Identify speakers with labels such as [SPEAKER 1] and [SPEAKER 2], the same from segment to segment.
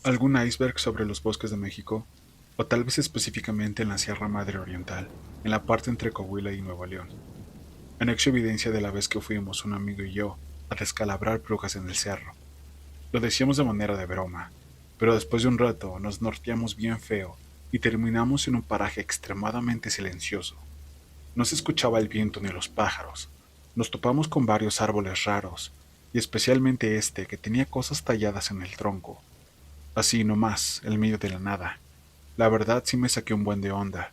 [SPEAKER 1] ¿Algún iceberg sobre los bosques de México? O tal vez específicamente en la Sierra Madre Oriental, en la parte entre Coahuila y Nuevo León. Anexo evidencia de la vez que fuimos un amigo y yo a descalabrar brujas en el cerro. Lo decíamos de manera de broma, pero después de un rato nos norteamos bien feo y terminamos en un paraje extremadamente silencioso. No se escuchaba el viento ni los pájaros. Nos topamos con varios árboles raros, y especialmente este que tenía cosas talladas en el tronco. Así nomás, en medio de la nada. La verdad sí me saqué un buen de onda.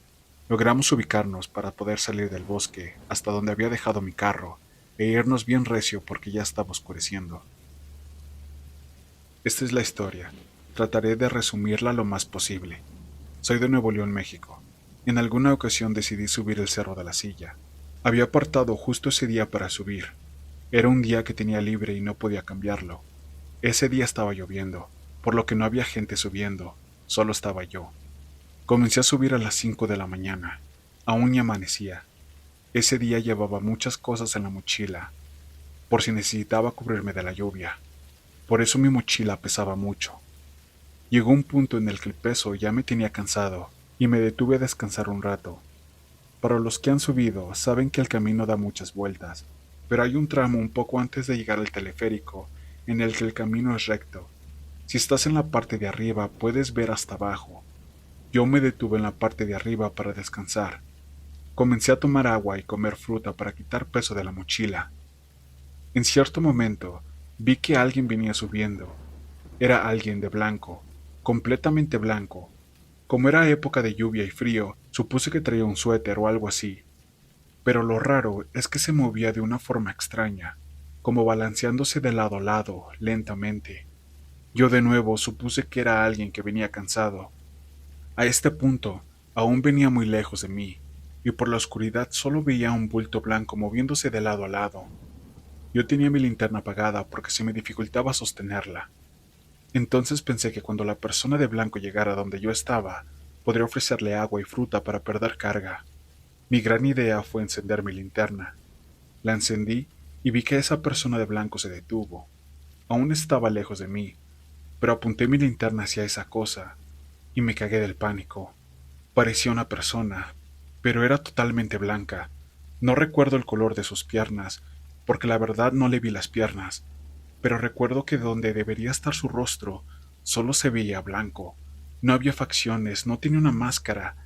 [SPEAKER 1] Logramos ubicarnos para poder salir del bosque hasta donde había dejado mi carro e irnos bien recio porque ya estaba oscureciendo. Esta es la historia. Trataré de resumirla lo más posible. Soy de Nuevo León, México. En alguna ocasión decidí subir el Cerro de la Silla. Había apartado justo ese día para subir. Era un día que tenía libre y no podía cambiarlo. Ese día estaba lloviendo, por lo que no había gente subiendo, solo estaba yo. Comencé a subir a las 5 de la mañana. Aún ni amanecía. Ese día llevaba muchas cosas en la mochila, por si necesitaba cubrirme de la lluvia. Por eso mi mochila pesaba mucho. Llegó un punto en el que el peso ya me tenía cansado y me detuve a descansar un rato. Para los que han subido, saben que el camino da muchas vueltas, pero hay un tramo un poco antes de llegar al teleférico en el que el camino es recto. Si estás en la parte de arriba, puedes ver hasta abajo. Yo me detuve en la parte de arriba para descansar. Comencé a tomar agua y comer fruta para quitar peso de la mochila. En cierto momento, vi que alguien venía subiendo. Era alguien de blanco, completamente blanco. Como era época de lluvia y frío, supuse que traía un suéter o algo así. Pero lo raro es que se movía de una forma extraña, como balanceándose de lado a lado, lentamente. Yo de nuevo supuse que era alguien que venía cansado. A este punto, aún venía muy lejos de mí, y por la oscuridad solo veía un bulto blanco moviéndose de lado a lado. Yo tenía mi linterna apagada porque se me dificultaba sostenerla. Entonces pensé que cuando la persona de blanco llegara donde yo estaba, podría ofrecerle agua y fruta para perder carga. Mi gran idea fue encender mi linterna. La encendí y vi que esa persona de blanco se detuvo. Aún estaba lejos de mí, pero apunté mi linterna hacia esa cosa y me cagué del pánico. Parecía una persona, pero era totalmente blanca. No recuerdo el color de sus piernas, porque la verdad no le vi las piernas, pero recuerdo que donde debería estar su rostro, solo se veía blanco. No había facciones, no tenía una máscara,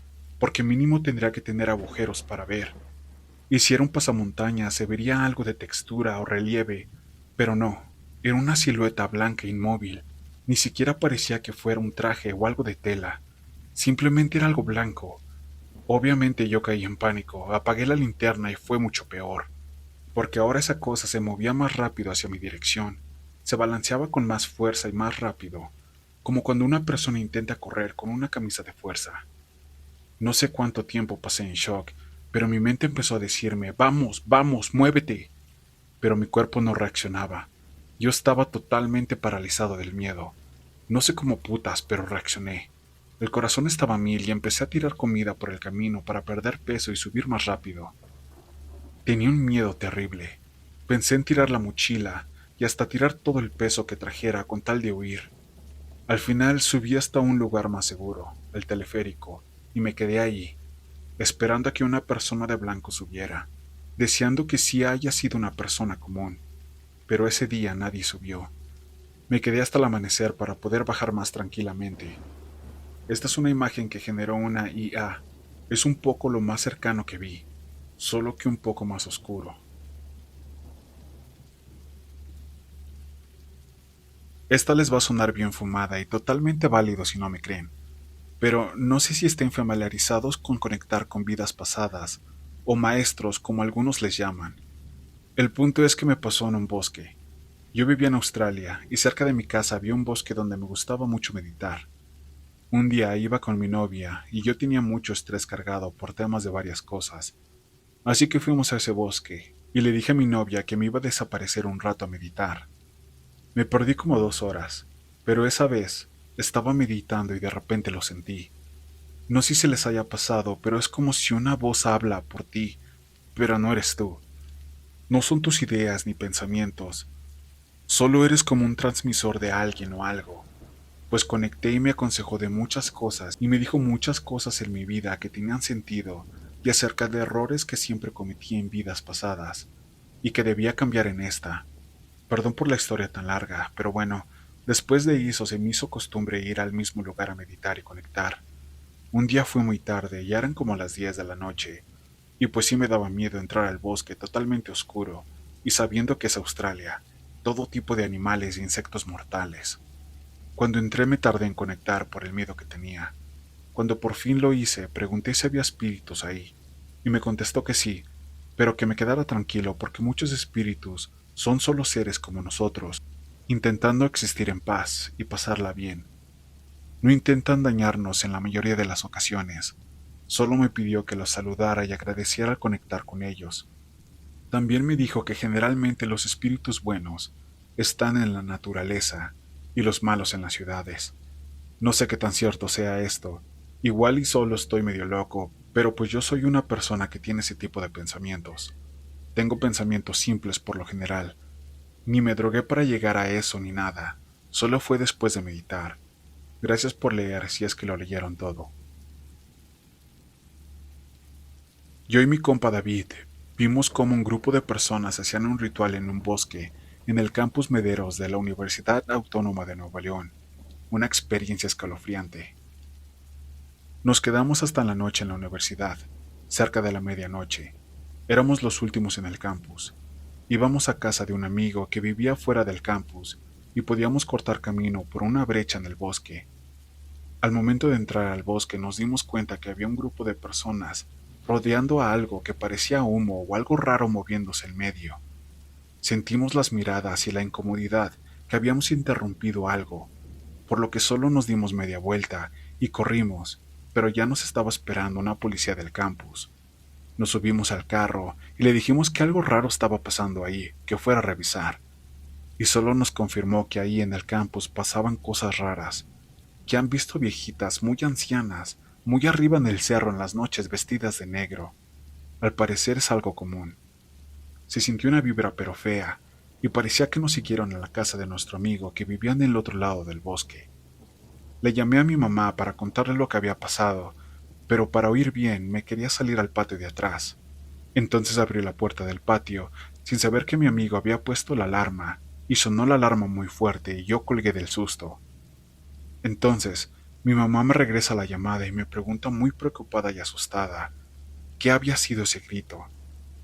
[SPEAKER 1] porque mínimo tendría que tener agujeros para ver. Y si era un pasamontañas, se vería algo de textura o relieve, pero no, era una silueta blanca e inmóvil. Ni siquiera parecía que fuera un traje o algo de tela. Simplemente era algo blanco. Obviamente yo caí en pánico, apagué la linterna y fue mucho peor, porque ahora esa cosa se movía más rápido hacia mi dirección, se balanceaba con más fuerza y más rápido, como cuando una persona intenta correr con una camisa de fuerza. No sé cuánto tiempo pasé en shock, pero mi mente empezó a decirme, vamos, vamos, muévete, pero mi cuerpo no reaccionaba. Yo estaba totalmente paralizado del miedo. No sé cómo putas, pero reaccioné. El corazón estaba a mil y empecé a tirar comida por el camino para perder peso y subir más rápido. Tenía un miedo terrible. Pensé en tirar la mochila y hasta tirar todo el peso que trajera con tal de huir. Al final subí hasta un lugar más seguro, el teleférico, y me quedé allí, esperando a que una persona de blanco subiera, deseando que sí haya sido una persona común, pero ese día nadie subió. Me quedé hasta el amanecer para poder bajar más tranquilamente. Esta es una imagen que generó una IA. Es un poco lo más cercano que vi, solo que un poco más oscuro. Esta les va a sonar bien fumada y totalmente válido si no me creen, pero no sé si estén familiarizados con conectar con vidas pasadas, o maestros como algunos les llaman. El punto es que me pasó en un bosque. Yo vivía en Australia y cerca de mi casa había un bosque donde me gustaba mucho meditar. Un día iba con mi novia y yo tenía mucho estrés cargado por temas de varias cosas. Así que fuimos a ese bosque y le dije a mi novia que me iba a desaparecer un rato a meditar. Me perdí como 2 horas, pero esa vez estaba meditando y de repente lo sentí. No sé si se les haya pasado, pero es como si una voz habla por ti, pero no eres tú. No son tus ideas ni pensamientos, solo eres como un transmisor de alguien o algo. pues conecté y me aconsejó de muchas cosas y me dijo muchas cosas en mi vida que tenían sentido y acerca de errores que siempre cometí en vidas pasadas y que debía cambiar en esta. Perdón por la historia tan larga, pero bueno, después de eso se me hizo costumbre ir al mismo lugar a meditar y conectar. Un día fue muy tarde, ya eran como las 10 de la noche, y pues sí me daba miedo entrar al bosque totalmente oscuro, y sabiendo que es Australia, todo tipo de animales e insectos mortales. Cuando entré me tardé en conectar por el miedo que tenía. Cuando por fin lo hice, pregunté si había espíritus ahí, y me contestó que sí, pero que me quedara tranquilo porque muchos espíritus son solo seres como nosotros, intentando existir en paz y pasarla bien. No intentan dañarnos en la mayoría de las ocasiones. Solo me pidió que los saludara y agradeciera al conectar con ellos. También me dijo que generalmente los espíritus buenos están en la naturaleza y los malos en las ciudades. No sé qué tan cierto sea esto. Igual y solo estoy medio loco, pero pues yo soy una persona que tiene ese tipo de pensamientos. Tengo pensamientos simples por lo general. Ni me drogué para llegar a eso ni nada. Solo fue después de meditar. Gracias por leer si es que lo leyeron todo. Yo y mi compa David vimos cómo un grupo de personas hacían un ritual en un bosque en el campus Mederos de la Universidad Autónoma de Nuevo León. Una experiencia escalofriante. Nos quedamos hasta la noche en la universidad, cerca de la medianoche. Éramos los últimos en el campus. Íbamos a casa de un amigo que vivía fuera del campus y podíamos cortar camino por una brecha en el bosque. Al momento de entrar al bosque nos dimos cuenta que había un grupo de personas rodeando a algo que parecía humo o algo raro moviéndose en medio. Sentimos las miradas y la incomodidad que habíamos interrumpido algo, por lo que solo nos dimos media vuelta y corrimos, pero ya nos estaba esperando una policía del campus. Nos subimos al carro y le dijimos que algo raro estaba pasando ahí, que fuera a revisar, y solo nos confirmó que ahí en el campus pasaban cosas raras, que han visto viejitas muy ancianas, muy arriba en el cerro en las noches vestidas de negro. Al parecer es algo común. Se sintió una vibra pero fea, y parecía que nos siguieron a la casa de nuestro amigo que vivía en el otro lado del bosque. Le llamé a mi mamá para contarle lo que había pasado, pero para oír bien me quería salir al patio de atrás. Entonces abrí la puerta del patio, sin saber que mi amigo había puesto la alarma, y sonó la alarma muy fuerte y yo colgué del susto. Entonces, mi mamá me regresa la llamada y me pregunta muy preocupada y asustada, ¿qué había sido ese grito?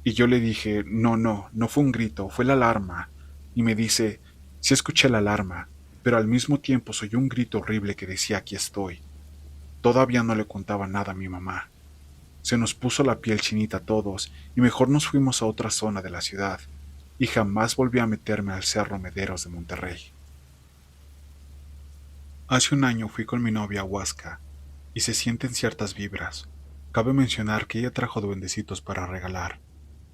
[SPEAKER 1] Y yo le dije, no fue un grito, fue la alarma. Y me dice, sí escuché la alarma, pero al mismo tiempo soy un grito horrible que decía aquí estoy. Todavía no le contaba nada a mi mamá. Se nos puso la piel chinita a todos y mejor nos fuimos a otra zona de la ciudad, y jamás volví a meterme al Cerro Mederos de Monterrey. Hace un año fui con mi novia a Huasca, y se sienten ciertas vibras. Cabe mencionar que ella trajo duendecitos para regalar.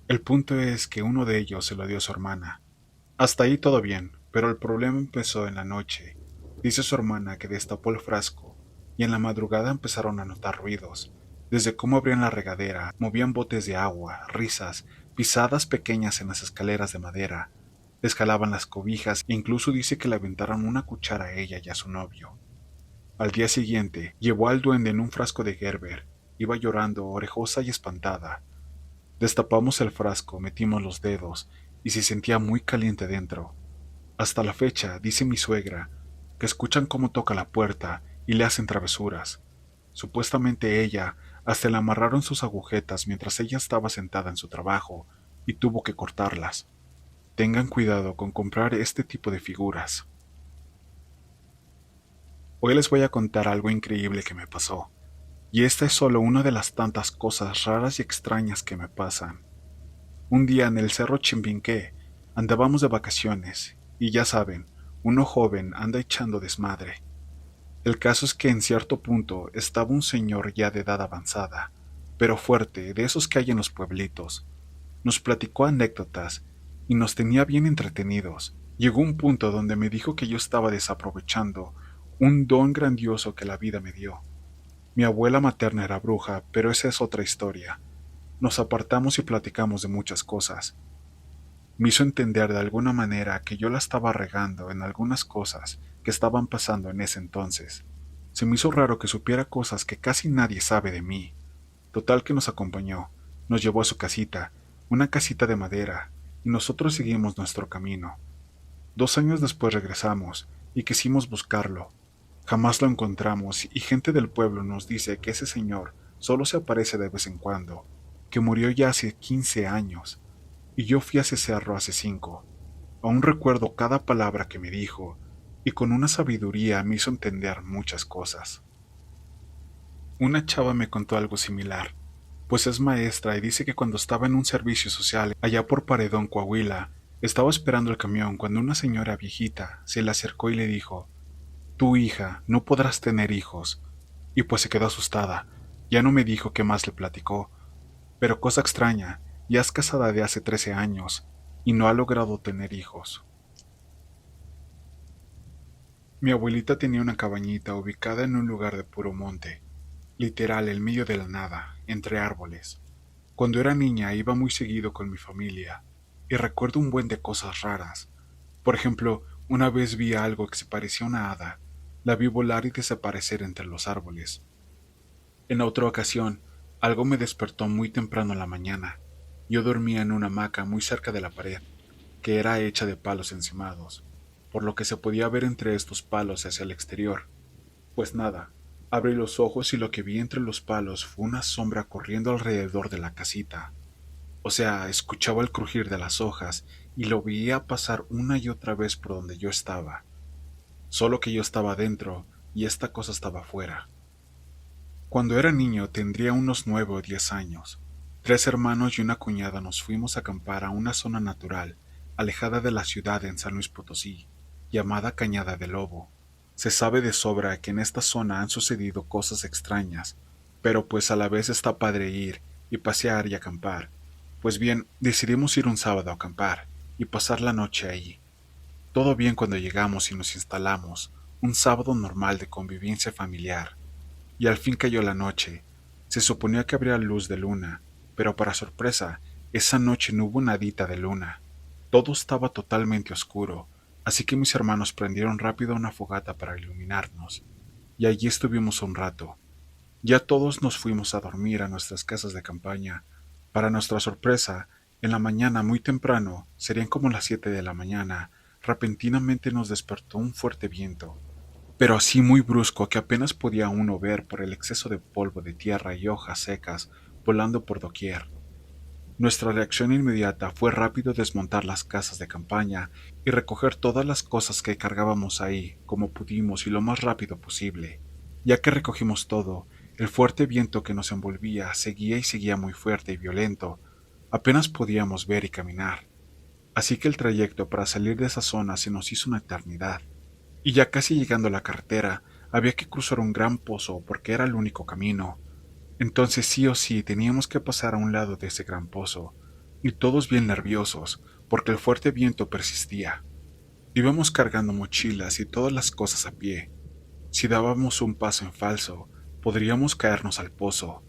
[SPEAKER 1] El punto es que uno de ellos se lo dio a su hermana. Hasta ahí todo bien, pero el problema empezó en la noche. Dice su hermana que destapó el frasco, y en la madrugada empezaron a notar ruidos, desde cómo abrían la regadera, movían botes de agua, risas, pisadas pequeñas en las escaleras de madera, escalaban las cobijas e incluso dice que le aventaron una cuchara a ella y a su novio. Al día siguiente, llevó al duende en un frasco de Gerber, iba llorando, orejosa y espantada. Destapamos el frasco, metimos los dedos, y se sentía muy caliente dentro. Hasta la fecha, dice mi suegra, que escuchan cómo toca la puerta y le hacen travesuras. Supuestamente ella hasta le amarraron sus agujetas mientras ella estaba sentada en su trabajo y tuvo que cortarlas. Tengan cuidado con comprar este tipo de figuras. Hoy les voy a contar algo increíble que me pasó, y esta es solo una de las tantas cosas raras y extrañas que me pasan. Un día en el Cerro Chimbinqué andábamos de vacaciones, y ya saben, uno joven anda echando desmadre. El caso es que en cierto punto estaba un señor ya de edad avanzada, pero fuerte, de esos que hay en los pueblitos. Nos platicó anécdotas y nos tenía bien entretenidos. Llegó un punto donde me dijo que yo estaba desaprovechando un don grandioso que la vida me dio. Mi abuela materna era bruja, pero esa es otra historia. Nos apartamos y platicamos de muchas cosas. Me hizo entender de alguna manera que yo la estaba regando en algunas cosas que estaban pasando en ese entonces. Se me hizo raro que supiera cosas que casi nadie sabe de mí. Total que nos acompañó, nos llevó a su casita, una casita de madera, y nosotros seguimos nuestro camino. 2 años después regresamos y quisimos buscarlo. Jamás lo encontramos y gente del pueblo nos dice que ese señor solo se aparece de vez en cuando, que murió ya hace 15 años, y yo fui a ese cerro hace 5. Aún recuerdo cada palabra que me dijo, y con una sabiduría me hizo entender muchas cosas. Una chava me contó algo similar, pues es maestra y dice que cuando estaba en un servicio social allá por Paredón, Coahuila, estaba esperando el camión cuando una señora viejita se le acercó y le dijo: «Tu hija, no podrás tener hijos». Y pues se quedó asustada. Ya no me dijo qué más le platicó, pero cosa extraña, ya es casada de hace 13 años y no ha logrado tener hijos. Mi abuelita tenía una cabañita ubicada en un lugar de puro monte, literal en medio de la nada, entre árboles. Cuando era niña iba muy seguido con mi familia, y recuerdo un buen de cosas raras. Por ejemplo, una vez vi algo que se parecía a una hada, la vi volar y desaparecer entre los árboles. En otra ocasión, algo me despertó muy temprano en la mañana. Yo dormía en una hamaca muy cerca de la pared, que era hecha de palos encimados, por lo que se podía ver entre estos palos hacia el exterior. Pues nada, abrí los ojos y lo que vi entre los palos fue una sombra corriendo alrededor de la casita. O sea, escuchaba el crujir de las hojas y lo veía pasar una y otra vez por donde yo estaba. Solo que yo estaba dentro y esta cosa estaba fuera. Cuando era niño tendría unos 9 o 10 años. 3 hermanos y una cuñada nos fuimos a acampar a una zona natural, alejada de la ciudad en San Luis Potosí, llamada Cañada del Lobo. Se sabe de sobra que en esta zona han sucedido cosas extrañas, pero pues a la vez está padre ir y pasear y acampar. Pues bien, decidimos ir un sábado a acampar y pasar la noche ahí. Todo bien cuando llegamos y nos instalamos, un sábado normal de convivencia familiar. Y al fin cayó la noche. Se suponía que habría luz de luna, pero para sorpresa, esa noche no hubo nadita de luna. Todo estaba totalmente oscuro, así que mis hermanos prendieron rápido una fogata para iluminarnos, y allí estuvimos un rato. Ya todos nos fuimos a dormir a nuestras casas de campaña. Para nuestra sorpresa, en la mañana muy temprano, serían como las 7 de la mañana, repentinamente nos despertó un fuerte viento, pero así muy brusco que apenas podía uno ver por el exceso de polvo de tierra y hojas secas volando por doquier. Nuestra reacción inmediata fue rápido desmontar las casas de campaña y recoger todas las cosas que cargábamos ahí como pudimos y lo más rápido posible. Ya que recogimos todo, el fuerte viento que nos envolvía seguía y seguía muy fuerte y violento. Apenas podíamos ver y caminar. Así que el trayecto para salir de esa zona se nos hizo una eternidad. Y ya casi llegando a la carretera, había que cruzar un gran pozo porque era el único camino. Entonces sí o sí teníamos que pasar a un lado de ese gran pozo, y todos bien nerviosos, porque el fuerte viento persistía. Íbamos cargando mochilas y todas las cosas a pie. Si dábamos un paso en falso, podríamos caernos al pozo.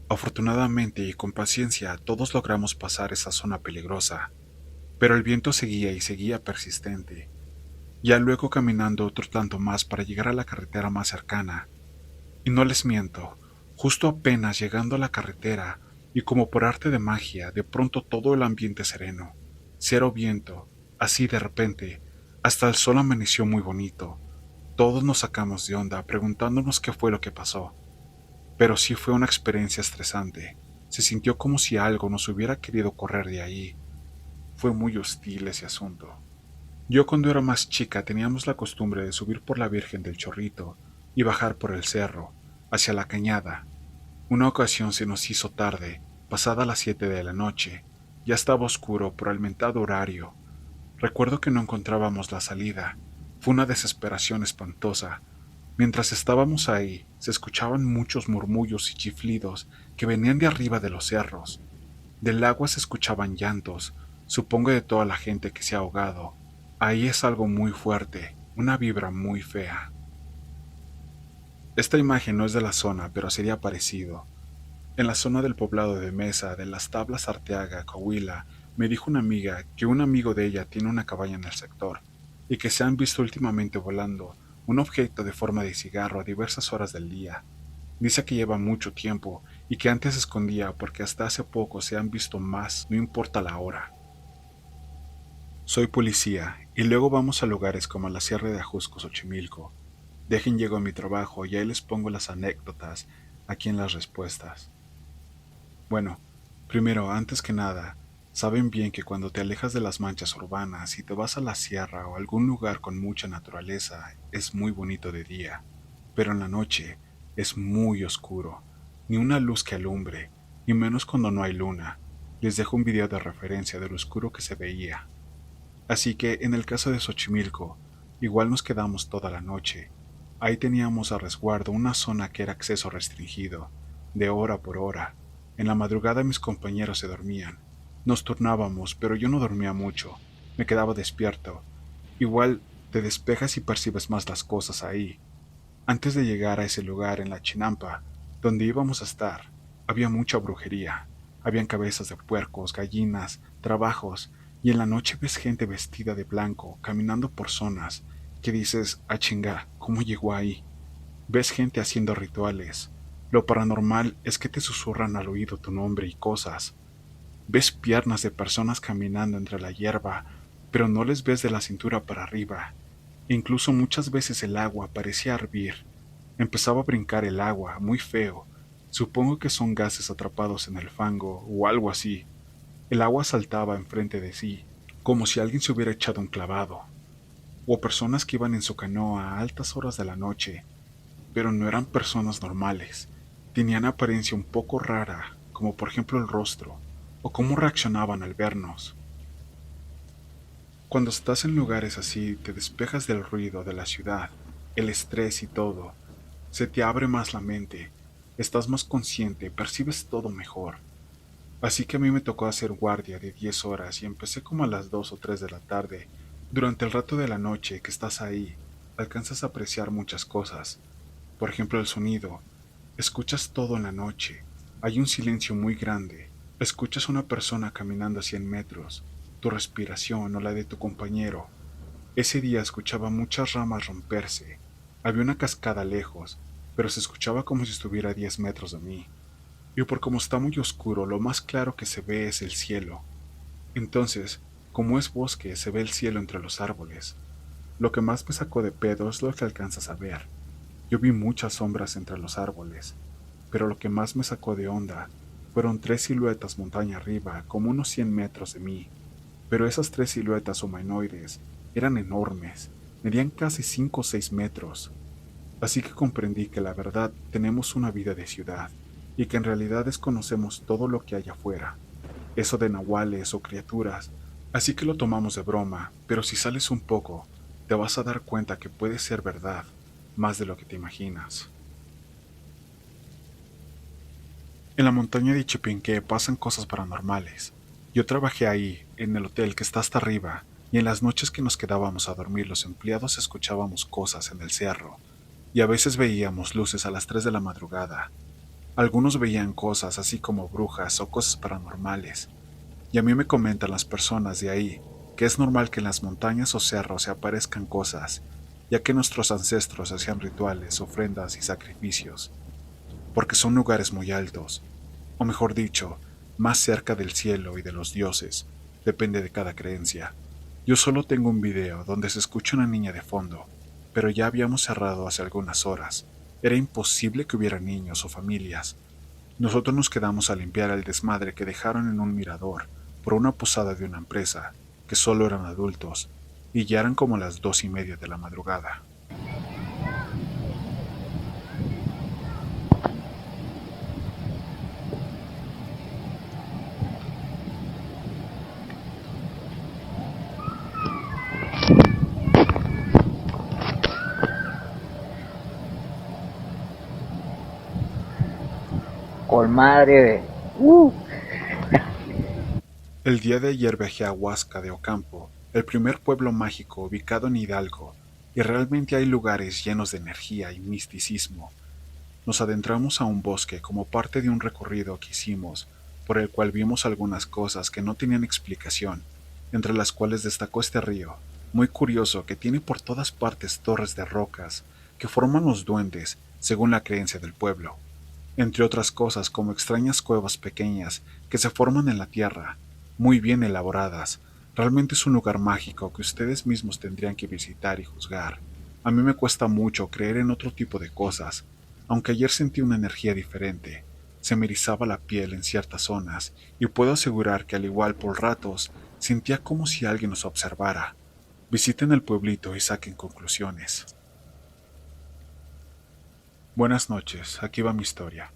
[SPEAKER 1] Afortunadamente y con paciencia todos logramos pasar esa zona peligrosa, pero el viento seguía y seguía persistente. Ya luego caminando otro tanto más para llegar a la carretera más cercana. Y no les miento, justo apenas llegando a la carretera, y como por arte de magia, de pronto todo el ambiente sereno, cero viento, así de repente, hasta el sol amaneció muy bonito. Todos nos sacamos de onda preguntándonos qué fue lo que pasó. Pero sí fue una experiencia estresante. Se sintió como si algo nos hubiera querido correr de ahí. Fue muy hostil ese asunto. Yo cuando era más chica teníamos la costumbre de subir por la Virgen del Chorrito y bajar por el cerro, hacia la cañada. Una ocasión se nos hizo tarde, pasada las 7 de la noche. Ya estaba oscuro por el mentado horario. Recuerdo que no encontrábamos la salida. Fue una desesperación espantosa. Mientras estábamos ahí, se escuchaban muchos murmullos y chiflidos que venían de arriba de los cerros. Del agua se escuchaban llantos, supongo de toda la gente que se ha ahogado. Ahí es algo muy fuerte, una vibra muy fea. Esta imagen no es de la zona, pero sería parecido. En la zona del poblado de Mesa, de las Tablas Arteaga, Coahuila, me dijo una amiga que un amigo de ella tiene una cabaña en el sector. y que se han visto últimamente volando un objeto de forma de cigarro a diversas horas del día. Dice que lleva mucho tiempo y que antes se escondía porque hasta hace poco se han visto más, no importa la hora. Soy policía y luego vamos a lugares como la Sierra de Ajusco, Xochimilco. Dejen llego a mi trabajo y ahí les pongo las anécdotas aquí en las respuestas. Bueno, primero, antes que nada, saben bien que cuando te alejas de las manchas urbanas y te vas a la sierra o algún lugar con mucha naturaleza, es muy bonito de día, pero en la noche es muy oscuro, ni una luz que alumbre, y menos cuando no hay luna. Les dejo un video de referencia de lo oscuro que se veía. Así que en el caso de Xochimilco, igual nos quedamos toda la noche. Ahí teníamos a resguardo una zona que era acceso restringido, de hora por hora. En la madrugada mis compañeros se dormían. Nos turnábamos, pero yo no dormía mucho. Me quedaba despierto. Igual te despejas y percibes más las cosas ahí. Antes de llegar a ese lugar en la Chinampa, donde íbamos a estar, había mucha brujería. Habían cabezas de puercos, gallinas, trabajos, y en la noche ves gente vestida de blanco caminando por zonas que dices, ah chinga, ¿cómo llegó ahí? Ves gente haciendo rituales. Lo paranormal es que te susurran al oído tu nombre y cosas. Ves piernas de personas caminando entre la hierba, pero no les ves de la cintura para arriba. Incluso muchas veces el agua parecía hervir. Empezaba a brincar el agua, muy feo. Supongo que son gases atrapados en el fango o algo así. El agua saltaba enfrente de sí, como si alguien se hubiera echado un clavado. O personas que iban en su canoa a altas horas de la noche, pero no eran personas normales. Tenían apariencia un poco rara, como por ejemplo el rostro, o cómo reaccionaban al vernos. Cuando estás en lugares así, te despejas del ruido de la ciudad, el estrés y todo. Se te abre más la mente, estás más consciente, percibes todo mejor. Así que a mí me tocó hacer guardia de 10 horas y empecé como a las 2 o 3 de la tarde. Durante el rato de la noche que estás ahí, alcanzas a apreciar muchas cosas. Por ejemplo, el sonido. Escuchas todo en la noche. Hay un silencio muy grande. Escuchas una persona caminando a 100 metros, tu respiración o la de tu compañero. Ese día escuchaba muchas ramas romperse. Había una cascada lejos, pero se escuchaba como si estuviera a 10 metros de mí. Y por como está muy oscuro, lo más claro que se ve es el cielo. Entonces, como es bosque, se ve el cielo entre los árboles. Lo que más me sacó de pedo es lo que alcanzas a ver. Yo vi muchas sombras entre los árboles, pero lo que más me sacó de onda fueron tres siluetas montaña arriba, como unos 100 metros de mí. Pero esas tres siluetas humanoides eran enormes, medían casi 5 o 6 metros. Así que comprendí que la verdad tenemos una vida de ciudad y que en realidad desconocemos todo lo que hay afuera, eso de nahuales o criaturas, así que lo tomamos de broma, pero si sales un poco, te vas a dar cuenta que puede ser verdad, más de lo que te imaginas. En la montaña de Chipinqué pasan cosas paranormales. Yo trabajé ahí, en el hotel que está hasta arriba, y en las noches que nos quedábamos a dormir los empleados escuchábamos cosas en el cerro, y a veces veíamos luces a las 3 de la madrugada. Algunos veían cosas así como brujas o cosas paranormales, y a mí me comentan las personas de ahí que es normal que en las montañas o cerros se aparezcan cosas, ya que nuestros ancestros hacían rituales, ofrendas y sacrificios, porque son lugares muy altos, o mejor dicho, más cerca del cielo y de los dioses, depende de cada creencia. Yo solo tengo un video donde se escucha una niña de fondo, pero ya habíamos cerrado hace algunas horas. Era imposible que hubiera niños o familias. Nosotros nos quedamos a limpiar el desmadre que dejaron en un mirador por una posada de una empresa, que solo eran adultos, y ya eran como las 2:30 de la madrugada.
[SPEAKER 2] Con madre.
[SPEAKER 1] El día de ayer viajé a Huasca de Ocampo, el primer pueblo mágico ubicado en Hidalgo, y realmente hay lugares llenos de energía y misticismo. Nos adentramos a un bosque como parte de un recorrido que hicimos, por el cual vimos algunas cosas que no tenían explicación, entre las cuales destacó este río. muy curioso que tiene por todas partes torres de rocas que forman los duendes según la creencia del pueblo, entre otras cosas como extrañas cuevas pequeñas que se forman en la tierra, muy bien elaboradas. Realmente es un lugar mágico que ustedes mismos tendrían que visitar y juzgar. A mí me cuesta mucho creer en otro tipo de cosas, aunque ayer sentí una energía diferente. Se me erizaba la piel en ciertas zonas, y puedo asegurar que al igual por ratos, sentía como si alguien nos observara. Visiten el pueblito y saquen conclusiones. Buenas noches, aquí va mi historia.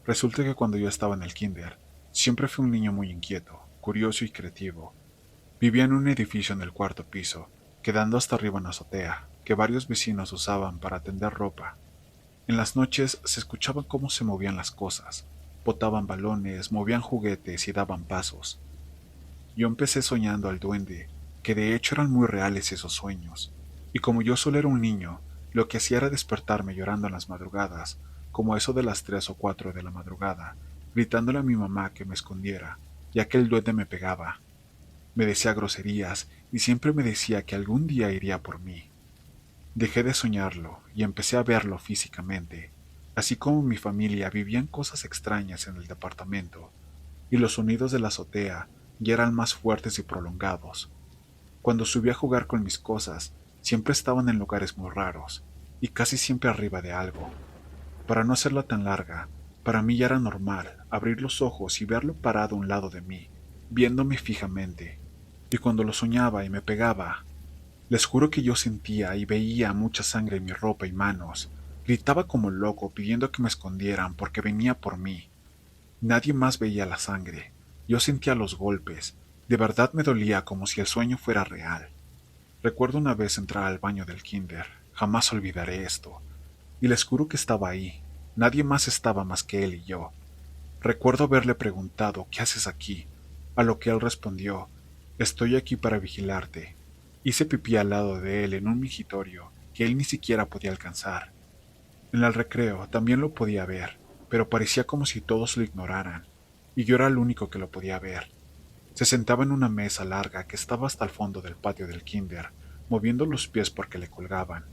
[SPEAKER 1] Resulta que cuando yo estaba en el kinder, siempre fui un niño muy inquieto, curioso y creativo. Vivía en un edificio en el cuarto piso, quedando hasta arriba en la azotea, que varios vecinos usaban para tender ropa. En las noches se escuchaba cómo se movían las cosas, botaban balones, movían juguetes y daban pasos. Yo empecé soñando al duende, que de hecho eran muy reales esos sueños, y como yo solo era un niño, lo que hacía era despertarme llorando en las madrugadas, como a eso de las 3 o 4 de la madrugada, gritándole a mi mamá que me escondiera, ya que el duende me pegaba. Me decía groserías y siempre me decía que algún día iría por mí. Dejé de soñarlo y empecé a verlo físicamente, así como mi familia vivían cosas extrañas en el departamento, y los sonidos de la azotea ya eran más fuertes y prolongados. Cuando subí a jugar con mis cosas, siempre estaban en lugares muy raros, y casi siempre arriba de algo. Para no hacerla tan larga, para mí ya era normal abrir los ojos y verlo parado a un lado de mí, viéndome fijamente, y cuando lo soñaba y me pegaba, les juro que yo sentía y veía mucha sangre en mi ropa y manos. Gritaba como loco pidiendo que me escondieran porque venía por mí. Nadie más veía la sangre. Yo sentía los golpes. De verdad me dolía como si el sueño fuera real. Recuerdo una vez entrar al baño del kinder. Jamás olvidaré esto. Y les juro que estaba ahí. Nadie más estaba más que él y yo. Recuerdo haberle preguntado, ¿qué haces aquí? A lo que él respondió, estoy aquí para vigilarte. Hice pipí al lado de él en un migitorio que él ni siquiera podía alcanzar. En el recreo también lo podía ver, pero parecía como si todos lo ignoraran, y yo era el único que lo podía ver. Se sentaba en una mesa larga que estaba hasta el fondo del patio del kinder, moviendo los pies porque le colgaban.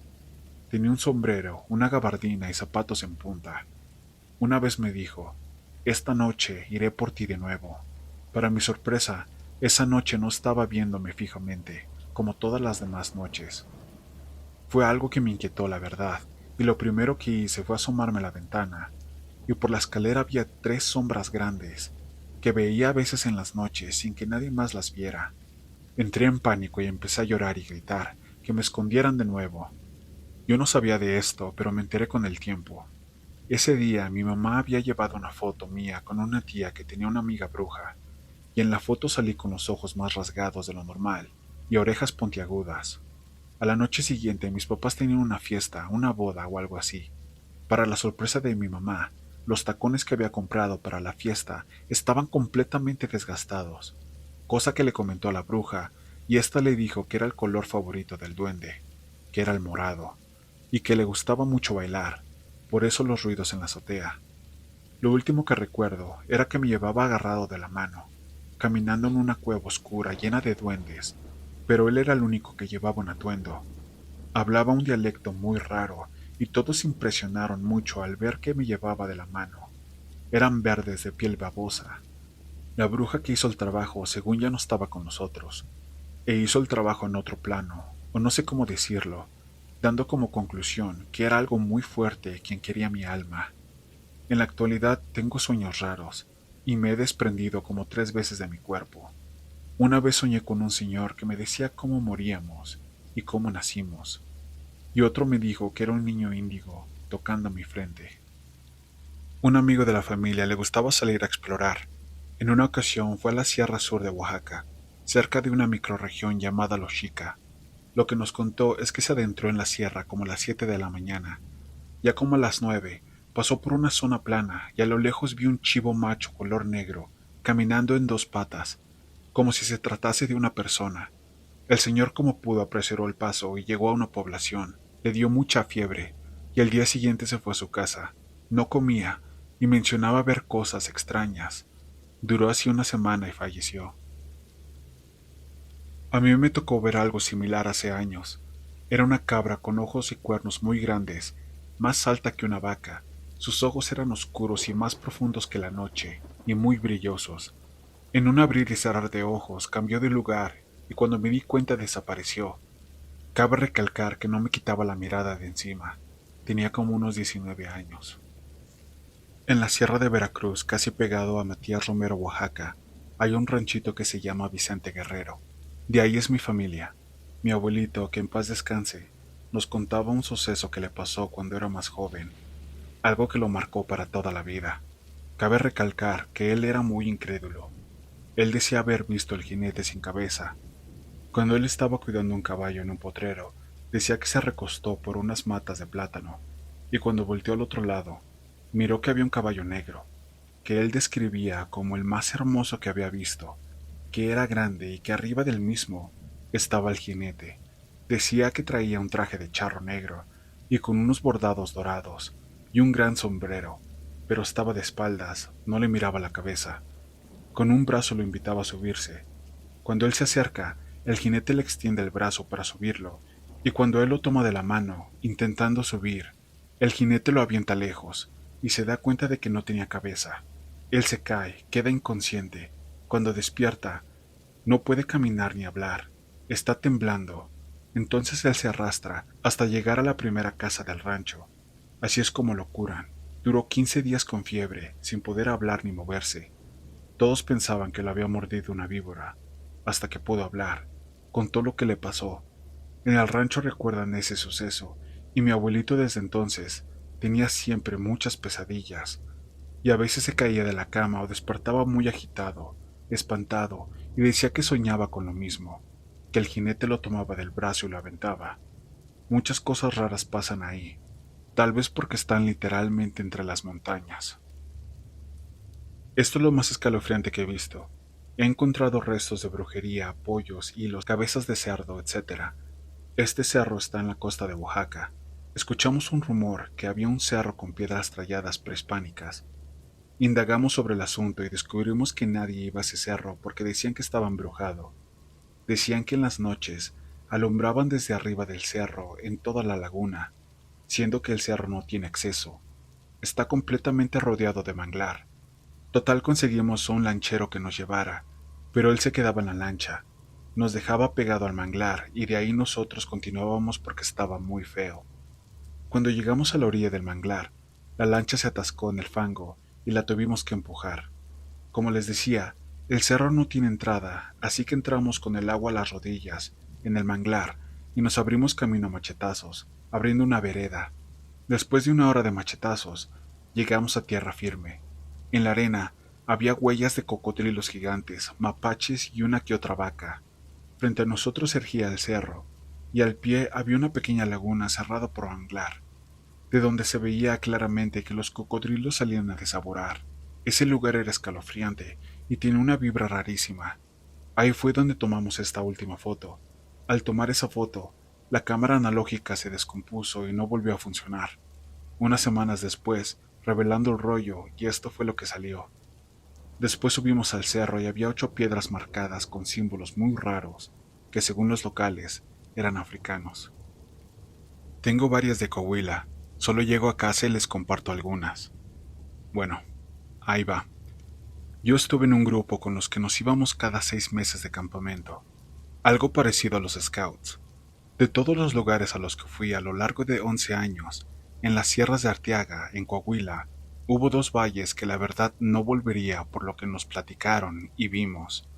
[SPEAKER 1] Tenía un sombrero, una gabardina y zapatos en punta. Una vez me dijo, esta noche iré por ti de nuevo. Para mi sorpresa, esa noche no estaba viéndome fijamente, como todas las demás noches. Fue algo que me inquietó, la verdad, y lo primero que hice fue asomarme a la ventana, y por la escalera había 3 sombras grandes, que veía a veces en las noches sin que nadie más las viera. Entré en pánico y empecé a llorar y gritar, que me escondieran de nuevo. Yo no sabía de esto, pero me enteré con el tiempo. Ese día mi mamá había llevado una foto mía con una tía que tenía una amiga bruja, y en la foto salí con los ojos más rasgados de lo normal y orejas puntiagudas. A la noche siguiente mis papás tenían una fiesta, una boda o algo así. Para la sorpresa de mi mamá, los tacones que había comprado para la fiesta estaban completamente desgastados, cosa que le comentó a la bruja, y ésta le dijo que era el color favorito del duende, que era el morado, y que le gustaba mucho bailar, por eso los ruidos en la azotea. Lo último que recuerdo era que me llevaba agarrado de la mano, caminando en una cueva oscura llena de duendes, pero él era el único que llevaba un atuendo. Hablaba un dialecto muy raro y todos se impresionaron mucho al ver que me llevaba de la mano. Eran verdes de piel babosa. La bruja que hizo el trabajo según ya no estaba con nosotros, e hizo el trabajo en otro plano, o no sé cómo decirlo, dando como conclusión que era algo muy fuerte quien quería mi alma. En la actualidad tengo sueños raros, y me he desprendido como 3 veces de mi cuerpo. Una vez soñé con un señor que me decía cómo moríamos y cómo nacimos, y otro me dijo que era un niño índigo tocando mi frente. Un amigo de la familia le gustaba salir a explorar. En una ocasión fue a la Sierra Sur de Oaxaca, cerca de una microrregión llamada Los Xica. Lo que nos contó es que se adentró en la sierra como a las 7 de la mañana. Ya como a las 9, pasó por una zona plana y a lo lejos vio un chivo macho color negro, caminando en 2 patas, como si se tratase de una persona. El señor como pudo apresuró el paso y llegó a una población. Le dio mucha fiebre y al día siguiente se fue a su casa. No comía y mencionaba ver cosas extrañas. Duró así una semana y falleció. A mí me tocó ver algo similar hace años. Era una cabra con ojos y cuernos muy grandes, más alta que una vaca. Sus ojos eran oscuros y más profundos que la noche, y muy brillosos. En un abrir y cerrar de ojos cambió de lugar, y cuando me di cuenta desapareció. Cabe recalcar que no me quitaba la mirada de encima. Tenía como unos 19 años. En la sierra de Veracruz, casi pegado a Matías Romero, Oaxaca, hay un ranchito que se llama Vicente Guerrero. De ahí es mi familia. Mi abuelito, que en paz descanse, nos contaba un suceso que le pasó cuando era más joven, algo que lo marcó para toda la vida. Cabe recalcar que él era muy incrédulo. Él decía haber visto el jinete sin cabeza. Cuando él estaba cuidando un caballo en un potrero, decía que se recostó por unas matas de plátano, y cuando volteó al otro lado, miró que había un caballo negro, que él describía como el más hermoso que había visto, que era grande y que arriba del mismo estaba el jinete. Decía que traía un traje de charro negro y con unos bordados dorados y un gran sombrero, pero estaba de espaldas, no le miraba la cabeza. Con un brazo lo invitaba a subirse. Cuando él se acerca, el jinete le extiende el brazo para subirlo, y cuando él lo toma de la mano, intentando subir, el jinete lo avienta lejos, y se da cuenta de que no tenía cabeza. Él se cae, queda inconsciente. Cuando despierta, no puede caminar ni hablar. Está temblando. Entonces él se arrastra hasta llegar a la primera casa del rancho. Así es como lo curan. Duró 15 días con fiebre, sin poder hablar ni moverse. Todos pensaban que lo había mordido una víbora, hasta que pudo hablar. Contó lo que le pasó. En el rancho recuerdan ese suceso, y mi abuelito desde entonces tenía siempre muchas pesadillas, y a veces se caía de la cama o despertaba muy agitado, espantado, y decía que soñaba con lo mismo, que el jinete lo tomaba del brazo y lo aventaba. Muchas cosas raras pasan ahí, tal vez porque están literalmente entre las montañas. Esto es lo más escalofriante que he visto. He encontrado restos de brujería, pollos, hilos, cabezas de cerdo, etc. Este cerro está en la costa de Oaxaca. Escuchamos un rumor que había un cerro con piedras talladas prehispánicas. Indagamos sobre el asunto y descubrimos que nadie iba a ese cerro porque decían que estaba embrujado. Decían que en las noches alumbraban desde arriba del cerro en toda la laguna, siendo que el cerro no tiene acceso. Está completamente rodeado de manglar. Total conseguimos un lanchero que nos llevara, pero él se quedaba en la lancha. Nos dejaba pegado al manglar y de ahí nosotros continuábamos porque estaba muy feo. Cuando llegamos a la orilla del manglar, la lancha se atascó en el fango y la tuvimos que empujar. Como les decía, el cerro no tiene entrada, así que entramos con el agua a las rodillas, en el manglar, y nos abrimos camino a machetazos, abriendo una vereda. Después de una hora de machetazos, llegamos a tierra firme. En la arena había huellas de cocodrilos gigantes, mapaches y una que otra vaca. Frente a nosotros erguía el cerro, y al pie había una pequeña laguna cerrada por manglar, de donde se veía claramente que los cocodrilos salían a desaborar. Ese lugar era escalofriante y tiene una vibra rarísima. Ahí fue donde tomamos esta última foto. Al tomar esa foto, la cámara analógica se descompuso y no volvió a funcionar. Unas semanas después, revelando el rollo, y esto fue lo que salió. Después subimos al cerro y había 8 piedras marcadas con símbolos muy raros, que según los locales, eran africanos. Tengo varias de Coahuila, solo llego a casa y les comparto algunas. Bueno, ahí va. Yo estuve en un grupo con los que nos íbamos cada 6 meses de campamento, algo parecido a los Scouts. De todos los lugares a los que fui a lo largo de 11 años, en las sierras de Arteaga, en Coahuila, hubo 2 valles que la verdad no volvería por lo que nos platicaron y vimos.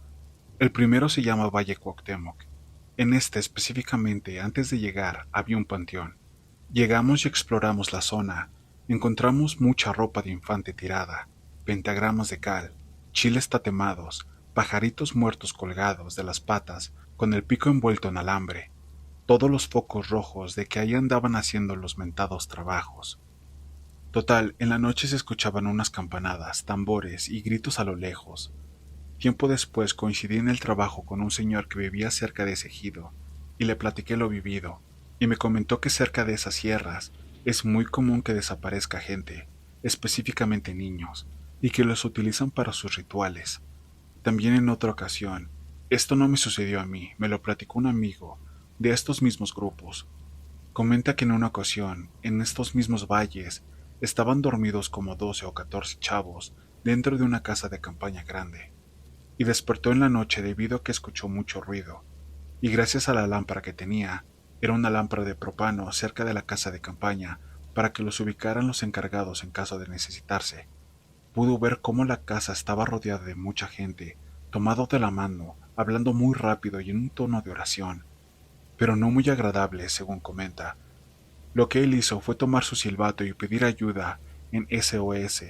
[SPEAKER 1] El primero se llama Valle Cuauhtémoc. En este específicamente, antes de llegar, había un panteón. Llegamos y exploramos la zona. Encontramos mucha ropa de infante tirada, pentagramas de cal, chiles tatemados, pajaritos muertos colgados de las patas con el pico envuelto en alambre, todos los focos rojos de que ahí andaban haciendo los mentados trabajos. Total, en la noche se escuchaban unas campanadas, tambores y gritos a lo lejos. Tiempo después coincidí en el trabajo con un señor que vivía cerca de ese ejido, y le platiqué lo vivido, y me comentó que cerca de esas sierras es muy común que desaparezca gente, específicamente niños, y que los utilizan para sus rituales. También en otra ocasión, Esto no me sucedió a mí, me lo platicó un amigo de estos mismos grupos. Comenta que en una ocasión, en estos mismos valles, estaban dormidos como 12 o 14 chavos dentro de una casa de campaña grande, y despertó en la noche debido a que escuchó mucho ruido, y gracias a la lámpara que tenía, era una lámpara de propano cerca de la casa de campaña para que los ubicaran los encargados en caso de necesitarse. Pudo ver cómo la casa estaba rodeada de mucha gente, tomado de la mano, hablando muy rápido y en un tono de oración, pero no muy agradable, según comenta. Lo que él hizo fue tomar su silbato y pedir ayuda en SOS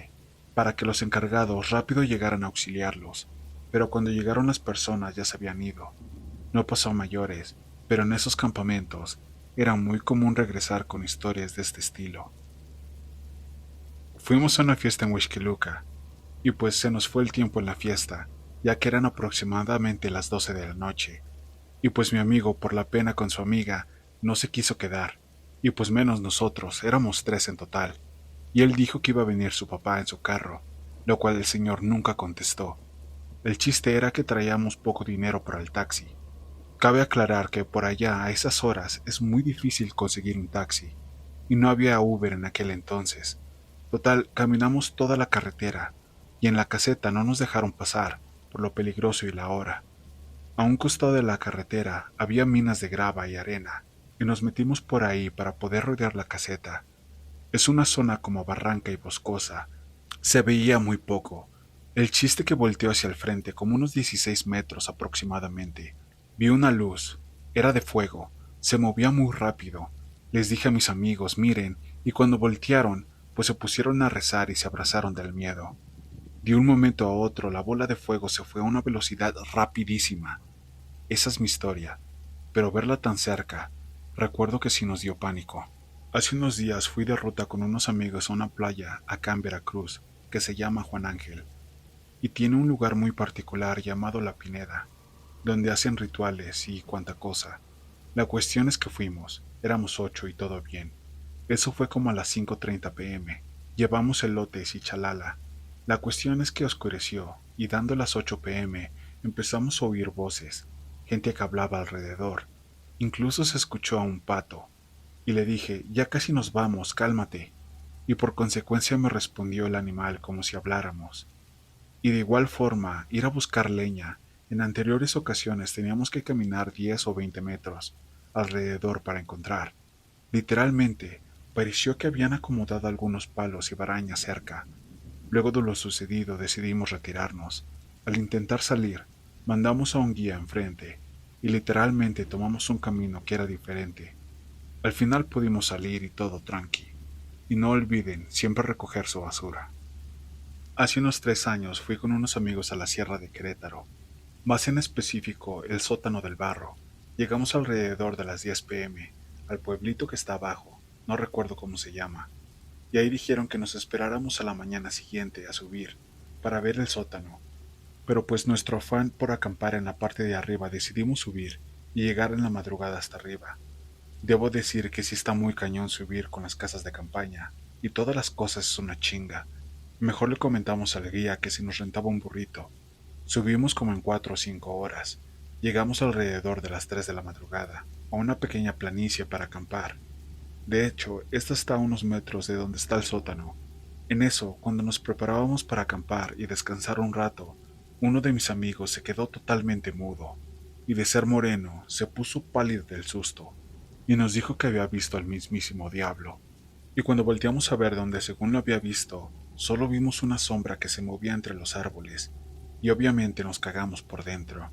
[SPEAKER 1] para que los encargados rápido llegaran a auxiliarlos, pero cuando llegaron las personas ya se habían ido. No pasó a mayores, pero en esos campamentos era muy común regresar con historias de este estilo. Fuimos a una fiesta en Huixquiluca, y pues se nos fue el tiempo en la fiesta, ya que eran aproximadamente las 12 de la noche, y pues mi amigo, por la pena con su amiga, no se quiso quedar, y pues menos nosotros, éramos 3 en total, y él dijo que iba a venir su papá en su carro, lo cual el señor nunca contestó. El chiste era que traíamos poco dinero para el taxi. Cabe aclarar que por allá a esas horas es muy difícil conseguir un taxi, y no había Uber en aquel entonces. Total, caminamos toda la carretera, y en la caseta no nos dejaron pasar, por lo peligroso y la hora. A un costado de la carretera había minas de grava y arena, y nos metimos por ahí para poder rodear la caseta. Es una zona como barranca y boscosa. Se veía muy poco. El chiste que volteó hacia el frente, como unos 16 metros aproximadamente. Vi una luz. Era de fuego. Se movía muy rápido. Les dije a mis amigos, miren, y cuando voltearon, pues se pusieron a rezar y se abrazaron del miedo. De un momento a otro, la bola de fuego se fue a una velocidad rapidísima. Esa es mi historia, pero verla tan cerca, recuerdo que sí nos dio pánico. Hace unos días fui de ruta con unos amigos a una playa acá en Veracruz, que se llama Juan Ángel, y tiene un lugar muy particular llamado La Pineda, donde hacen rituales y cuanta cosa. La cuestión es que fuimos, éramos 8 y todo bien. Eso fue como a las 5:30 p.m. Llevamos elotes y chalala. La cuestión es que oscureció, y dando las 8 p.m. empezamos a oír voces, gente que hablaba alrededor. Incluso se escuchó a un pato. Y le dije, ya casi nos vamos, cálmate. Y por consecuencia me respondió el animal como si habláramos. Y de igual forma, ir a buscar leña. En anteriores ocasiones teníamos que caminar 10 o 20 metros alrededor para encontrar. Literalmente, pareció que habían acomodado algunos palos y barañas cerca. Luego de lo sucedido decidimos retirarnos. Al intentar salir, mandamos a un guía enfrente, y literalmente tomamos un camino que era diferente. Al final pudimos salir y todo tranqui. Y no olviden siempre recoger su basura. Hace unos 3 años fui con unos amigos a la Sierra de Querétaro, más en específico el sótano del Barro. Llegamos alrededor de las 10 p.m. al pueblito que está abajo, no recuerdo cómo se llama, y ahí dijeron que nos esperáramos a la mañana siguiente a subir, para ver el sótano. Pero pues nuestro afán por acampar en la parte de arriba decidimos subir y llegar en la madrugada hasta arriba. Debo decir que sí está muy cañón subir con las casas de campaña, y todas las cosas es una chinga. Mejor le comentamos al guía que si nos rentaba un burrito. Subimos como en 4 o 5 horas. Llegamos alrededor de las 3 de la madrugada, a una pequeña planicie para acampar. De hecho, esta está a unos metros de donde está el sótano. En eso, cuando nos preparábamos para acampar y descansar un rato, uno de mis amigos se quedó totalmente mudo, y de ser moreno, se puso pálido del susto, y nos dijo que había visto al mismísimo diablo. Y cuando volteamos a ver donde según lo había visto, solo vimos una sombra que se movía entre los árboles, y obviamente nos cagamos por dentro.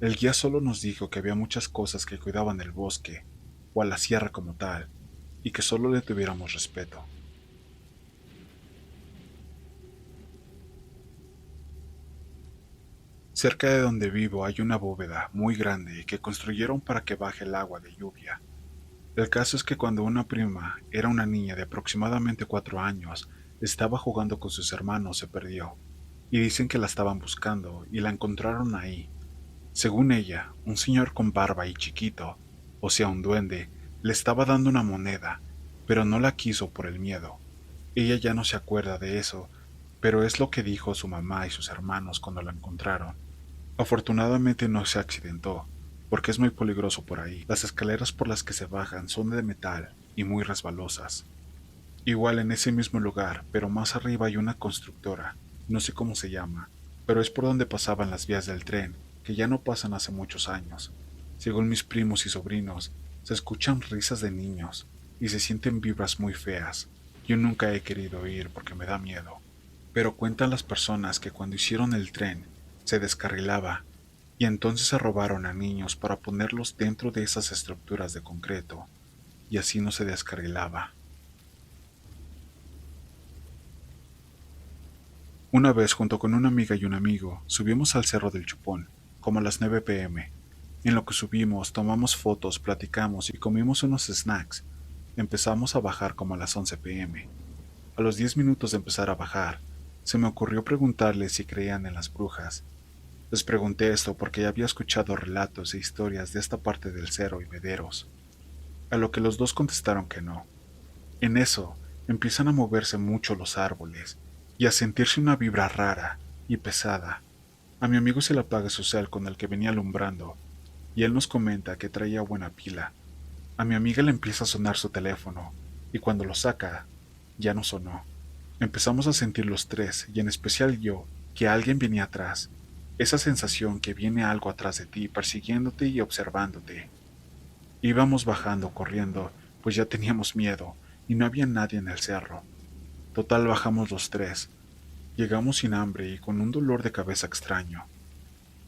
[SPEAKER 1] El guía solo nos dijo que había muchas cosas que cuidaban el bosque, o a la sierra como tal, y que solo le tuviéramos respeto. Cerca de donde vivo hay una bóveda muy grande que construyeron para que baje el agua de lluvia. El caso es que cuando una prima, era una niña de aproximadamente 4 años, estaba jugando con sus hermanos, se perdió, y dicen que la estaban buscando y la encontraron ahí. Según ella, un señor con barba y chiquito, o sea un duende, le estaba dando una moneda, pero no la quiso por el miedo. Ella ya no se acuerda de eso, pero es lo que dijo su mamá y sus hermanos cuando la encontraron. Afortunadamente no se accidentó, porque es muy peligroso por ahí. Las escaleras por las que se bajan son de metal y muy resbalosas. Igual en ese mismo lugar, pero más arriba hay una constructora, no sé cómo se llama, pero es por donde pasaban las vías del tren, que ya no pasan hace muchos años. Según mis primos y sobrinos, se escuchan risas de niños y se sienten vibras muy feas. Yo nunca he querido ir porque me da miedo. Pero cuentan las personas que cuando hicieron el tren, se descarrilaba y entonces se robaron a niños para ponerlos dentro de esas estructuras de concreto, y así no se descarrilaba. Una vez, junto con una amiga y un amigo, subimos al Cerro del Chupón, como a las 9 p.m. En lo que subimos, tomamos fotos, platicamos y comimos unos snacks. Empezamos a bajar como a las 11 p.m. A los 10 minutos de empezar a bajar, se me ocurrió preguntarles si creían en las brujas. Les pregunté esto porque ya había escuchado relatos e historias de esta parte del cerro y vederos, a lo que los dos contestaron que no. En eso, empiezan a moverse mucho los árboles y a sentirse una vibra rara y pesada. A mi amigo se le apaga su cel con el que venía alumbrando y él nos comenta que traía buena pila. A mi amiga le empieza a sonar su teléfono y cuando lo saca, ya no sonó. Empezamos a sentir los tres, y en especial yo, que alguien venía atrás. Esa sensación que viene algo atrás de ti, persiguiéndote y observándote. Íbamos bajando, corriendo, pues ya teníamos miedo, y no había nadie en el cerro. Total bajamos los tres. Llegamos sin hambre y con un dolor de cabeza extraño.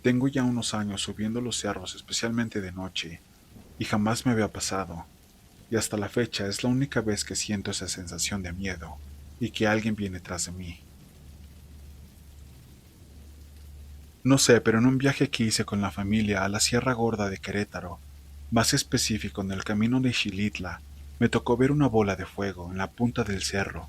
[SPEAKER 1] Tengo ya unos años subiendo los cerros, especialmente de noche, y jamás me había pasado. Y hasta la fecha es la única vez que siento esa sensación de miedo, y que alguien viene tras de mí. No sé, pero en un viaje que hice con la familia a la Sierra Gorda de Querétaro, más específico en el camino de Xilitla, me tocó ver una bola de fuego en la punta del cerro.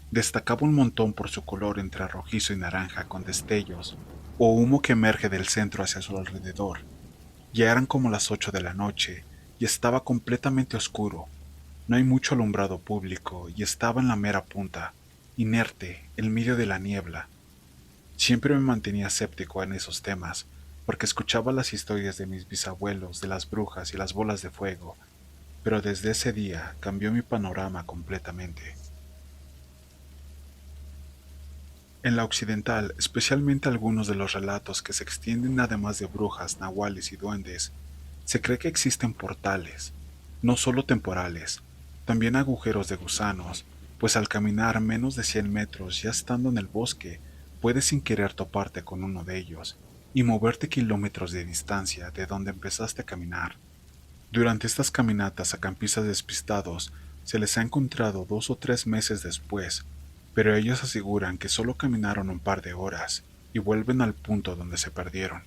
[SPEAKER 1] Destacaba un montón por su color entre rojizo y naranja con destellos, o humo que emerge del centro hacia su alrededor. Ya eran como las 8 de la noche, y estaba completamente oscuro. No hay mucho alumbrado público, y estaba en la mera punta, inerte, en medio de la niebla. Siempre me mantenía escéptico en esos temas, porque escuchaba las historias de mis bisabuelos de las brujas y las bolas de fuego, pero desde ese día cambió mi panorama completamente. En la occidental, especialmente algunos de los relatos que se extienden además de brujas, nahuales y duendes, se cree que existen portales, no solo temporales, también agujeros de gusanos, pues al caminar menos de 100 metros ya estando en el bosque, puedes sin querer toparte con uno de ellos y moverte kilómetros de distancia de donde empezaste a caminar. Durante estas caminatas a campistas despistados se les ha encontrado 2 o 3 meses después, pero ellos aseguran que solo caminaron un par de horas y vuelven al punto donde se perdieron.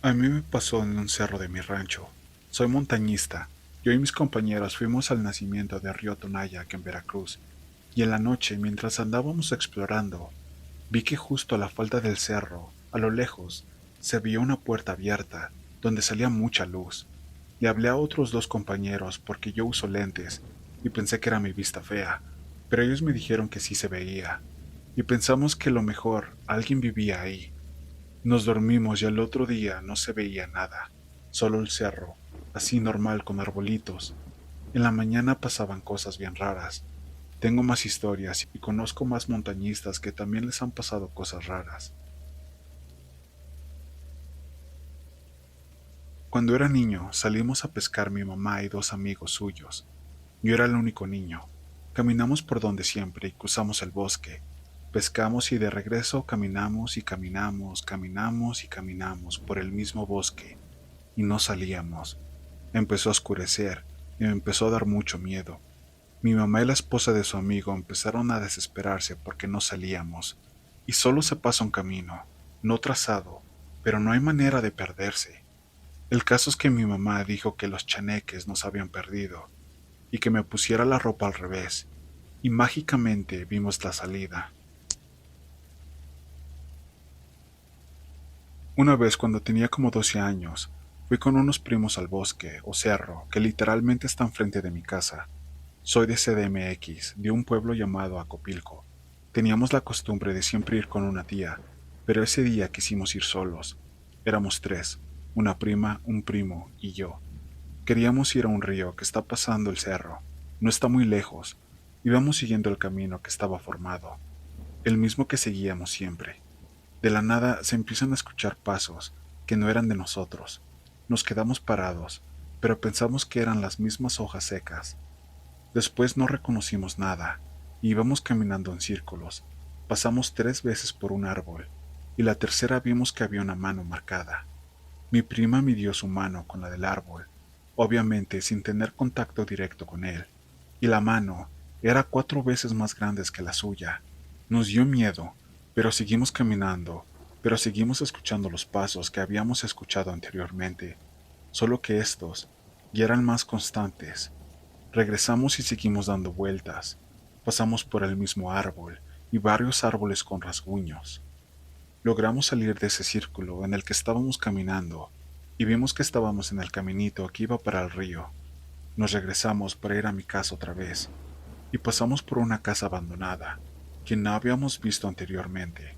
[SPEAKER 1] A mí me pasó en un cerro de mi rancho. Soy montañista. Yo y mis compañeros fuimos al nacimiento de Río Tonayac en Veracruz, y en la noche, mientras andábamos explorando, vi que justo a la falda del cerro, a lo lejos, se vio una puerta abierta, donde salía mucha luz. Le hablé a otros dos compañeros porque yo uso lentes, y pensé que era mi vista fea, pero ellos me dijeron que sí se veía, y pensamos que lo mejor alguien vivía ahí. Nos dormimos y al otro día no se veía nada, solo el cerro, así normal con arbolitos. En la mañana pasaban cosas bien raras. Tengo más historias y conozco más montañistas que también les han pasado cosas raras. Cuando era niño salimos a pescar mi mamá y dos amigos suyos. Yo era el único niño. Caminamos por donde siempre y cruzamos el bosque. Pescamos y de regreso caminamos y caminamos, caminamos y caminamos por el mismo bosque y no salíamos. Empezó a oscurecer y me empezó a dar mucho miedo. Mi mamá y la esposa de su amigo empezaron a desesperarse porque no salíamos, y solo se pasa un camino, no trazado, pero no hay manera de perderse. El caso es que mi mamá dijo que los chaneques nos habían perdido, y que me pusiera la ropa al revés, y mágicamente vimos la salida. Una vez cuando tenía como 12 años, fui con unos primos al bosque o cerro que literalmente está enfrente de mi casa. Soy de CDMX, de un pueblo llamado Acopilco. Teníamos la costumbre de siempre ir con una tía, Pero ese día quisimos ir solos. Éramos tres, una prima, un primo y yo. Queríamos ir a un río que está pasando el cerro. No está muy lejos. Íbamos siguiendo el camino que estaba formado, el mismo que seguíamos siempre. De la nada se empiezan a escuchar pasos que no eran de nosotros. Nos quedamos parados, pero pensamos que eran las mismas hojas secas. Después no reconocimos nada, y íbamos caminando en círculos. Pasamos 3 veces por un árbol, y la tercera vimos que había una mano marcada. Mi prima midió su mano con la del árbol, obviamente sin tener contacto directo con él, y la mano era 4 veces más grande que la suya. Nos dio miedo, pero seguimos caminando, pero seguimos escuchando los pasos que habíamos escuchado anteriormente, solo que estos ya eran más constantes. Regresamos y seguimos dando vueltas. Pasamos por el mismo árbol y varios árboles con rasguños. Logramos salir de ese círculo en el que estábamos caminando y vimos que estábamos en el caminito que iba para el río. Nos regresamos para ir a mi casa otra vez y pasamos por una casa abandonada que no habíamos visto anteriormente.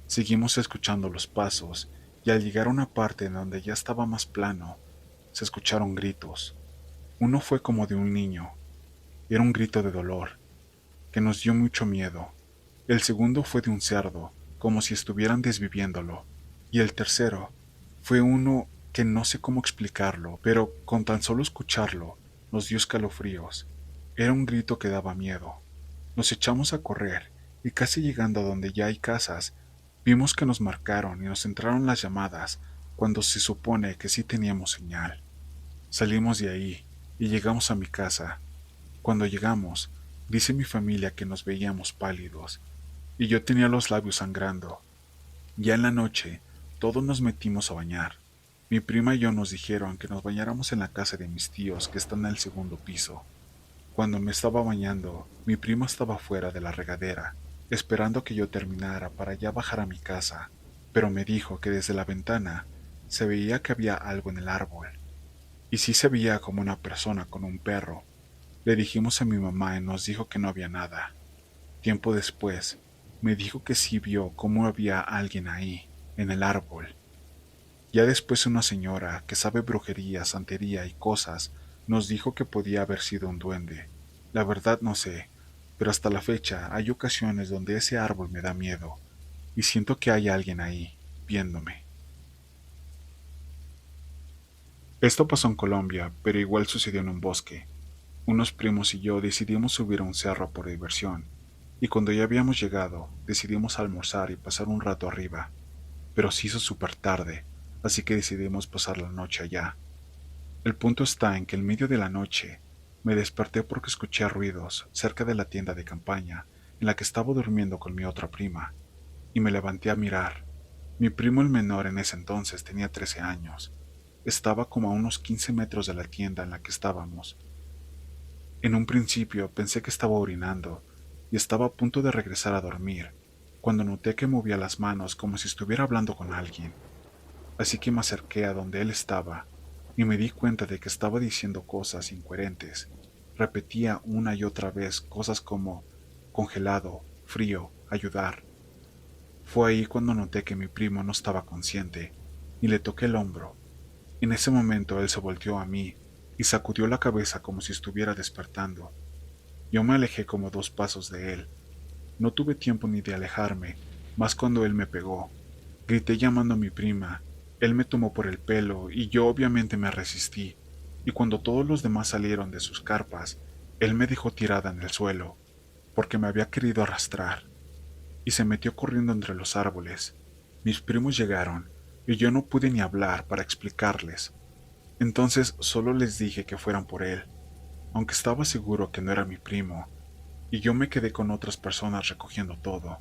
[SPEAKER 1] Seguimos escuchando los pasos y al llegar a una parte en donde ya estaba más plano, se escucharon gritos. Uno fue como de un niño. Era un grito de dolor, que nos dio mucho miedo. El segundo fue de un cerdo, como si estuvieran desviviéndolo. Y el tercero fue uno que no sé cómo explicarlo, pero con tan solo escucharlo nos dio escalofríos. Era un grito que daba miedo. Nos echamos a correr y casi llegando a donde ya hay casas, vimos que nos marcaron y nos entraron las llamadas cuando se supone que sí teníamos señal. Salimos de ahí y llegamos a mi casa. Cuando llegamos, dice mi familia que nos veíamos pálidos, y yo tenía los labios sangrando. Ya en la noche, todos nos metimos a bañar. Mi prima y yo nos dijeron que nos bañáramos en la casa de mis tíos que están en el segundo piso. Cuando me estaba bañando, mi prima estaba fuera de la regadera, esperando que yo terminara para ya bajar a mi casa, pero me dijo que desde la ventana se veía que había algo en el árbol, y sí se veía como una persona con un perro. Le dijimos a mi mamá y nos dijo que no había nada. Tiempo después, me dijo que sí vio cómo había alguien ahí, en el árbol. Ya después una señora que sabe brujería, santería y cosas, nos dijo que podía haber sido un duende. La verdad no sé, pero hasta la fecha hay ocasiones donde ese árbol me da miedo, y siento que hay alguien ahí, viéndome. Esto pasó en Colombia, pero igual sucedió en un bosque. Unos primos y yo decidimos subir a un cerro por diversión, y cuando ya habíamos llegado, decidimos almorzar y pasar un rato arriba, pero se hizo súper tarde, así que decidimos pasar la noche allá. El punto está en que en medio de la noche me desperté porque escuché ruidos cerca de la tienda de campaña en la que estaba durmiendo con mi otra prima, y me levanté a mirar. Mi primo el menor en ese entonces tenía 13 años. Estaba como a unos 15 metros de la tienda en la que estábamos. En un principio pensé que estaba orinando y estaba a punto de regresar a dormir, cuando noté que movía las manos como si estuviera hablando con alguien. Así que me acerqué a donde él estaba y me di cuenta de que estaba diciendo cosas incoherentes. Repetía una y otra vez cosas como congelado, frío, ayudar. Fue ahí cuando noté que mi primo no estaba consciente y le toqué el hombro. En ese momento él se volteó a mí y sacudió la cabeza como si estuviera despertando. Yo me alejé como 2 pasos de él. No tuve tiempo ni de alejarme, más cuando él me pegó. Grité llamando a mi prima. Él me tomó por el pelo y yo obviamente me resistí, y cuando todos los demás salieron de sus carpas, él me dejó tirada en el suelo, porque me había querido arrastrar, y se metió corriendo entre los árboles. Mis primos llegaron, y yo no pude ni hablar para explicarles. Entonces solo les dije que fueran por él, aunque estaba seguro que no era mi primo, y yo me quedé con otras personas recogiendo todo.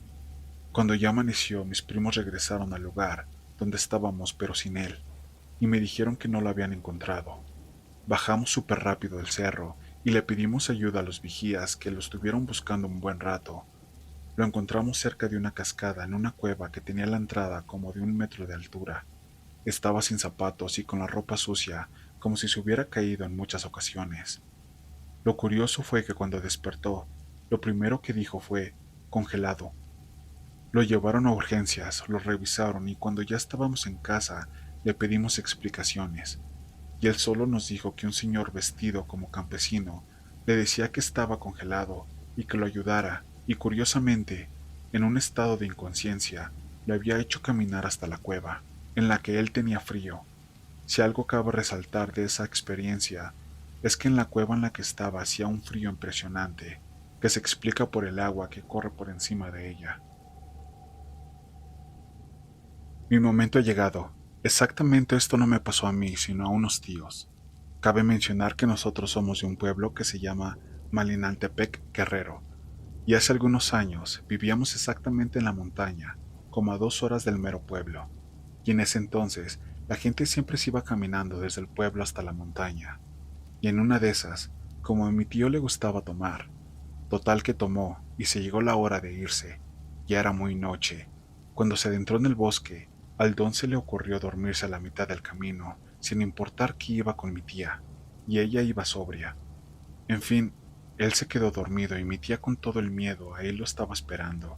[SPEAKER 1] Cuando ya amaneció, mis primos regresaron al lugar donde estábamos pero sin él, y me dijeron que no lo habían encontrado. Bajamos súper rápido del cerro y le pedimos ayuda a los vigías que lo estuvieron buscando un buen rato. Lo encontramos cerca de una cascada en una cueva que tenía la entrada como de 1 metro de altura. Estaba sin zapatos y con la ropa sucia, como si se hubiera caído en muchas ocasiones. Lo curioso fue que cuando despertó, lo primero que dijo fue congelado. Lo llevaron a urgencias, lo revisaron y cuando ya estábamos en casa le pedimos explicaciones. Y él solo nos dijo que un señor vestido como campesino le decía que estaba congelado y que lo ayudara, y curiosamente, en un estado de inconsciencia, le había hecho caminar hasta la cueva, en la que él tenía frío. Si algo cabe resaltar de esa experiencia, es que en la cueva en la que estaba hacía un frío impresionante, que se explica por el agua que corre por encima de ella. Mi momento ha llegado. Exactamente esto no me pasó a mí, sino a unos tíos. Cabe mencionar que nosotros somos de un pueblo que se llama Malinaltepec, Guerrero, y hace algunos años vivíamos exactamente en la montaña, como a 2 horas del mero pueblo, y en ese entonces la gente siempre se iba caminando desde el pueblo hasta la montaña, y en una de esas, como a mi tío le gustaba tomar, total que tomó y se llegó la hora de irse, ya era muy noche. Cuando se adentró en el bosque, al don se le ocurrió dormirse a la mitad del camino, sin importar que iba con mi tía, y ella iba sobria. En fin, él se quedó dormido y mi tía con todo el miedo a él lo estaba esperando,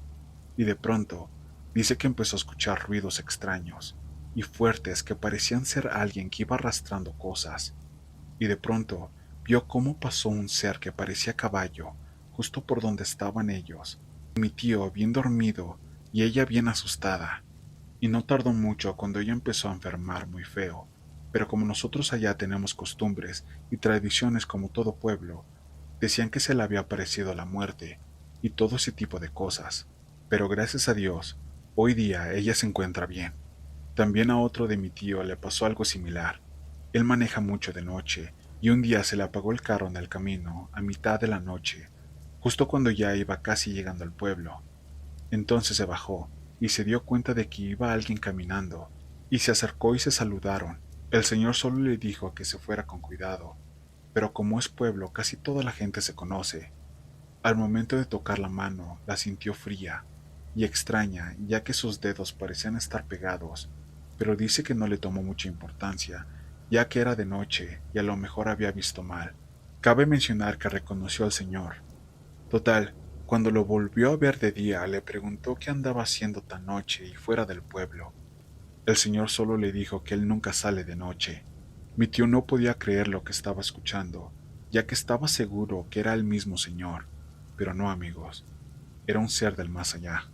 [SPEAKER 1] y de pronto dice que empezó a escuchar ruidos extraños y fuertes que parecían ser alguien que iba arrastrando cosas, y de pronto vio cómo pasó un ser que parecía caballo justo por donde estaban ellos, mi tío bien dormido y ella bien asustada. Y no tardó mucho cuando ella empezó a enfermar muy feo, pero como nosotros allá tenemos costumbres y tradiciones como todo pueblo, decían que se le había aparecido la muerte y todo ese tipo de cosas. Pero gracias a Dios, hoy día ella se encuentra bien. También a otro de mi tío le pasó algo similar. Él maneja mucho de noche y un día se le apagó el carro en el camino a mitad de la noche, justo cuando ya iba casi llegando al pueblo. Entonces se bajó y se dio cuenta de que iba alguien caminando, y se acercó y se saludaron. El señor solo le dijo que se fuera con cuidado, pero como es pueblo casi toda la gente se conoce. Al momento de tocar la mano la sintió fría y extraña ya que sus dedos parecían estar pegados, pero dice que no le tomó mucha importancia, ya que era de noche y a lo mejor había visto mal. Cabe mencionar que reconoció al señor. Total, cuando lo volvió a ver de día, le preguntó qué andaba haciendo tan noche y fuera del pueblo. El señor solo le dijo que él nunca sale de noche. Mi tío no podía creer lo que estaba escuchando, ya que estaba seguro que era el mismo señor, pero no amigos, era un ser del más allá.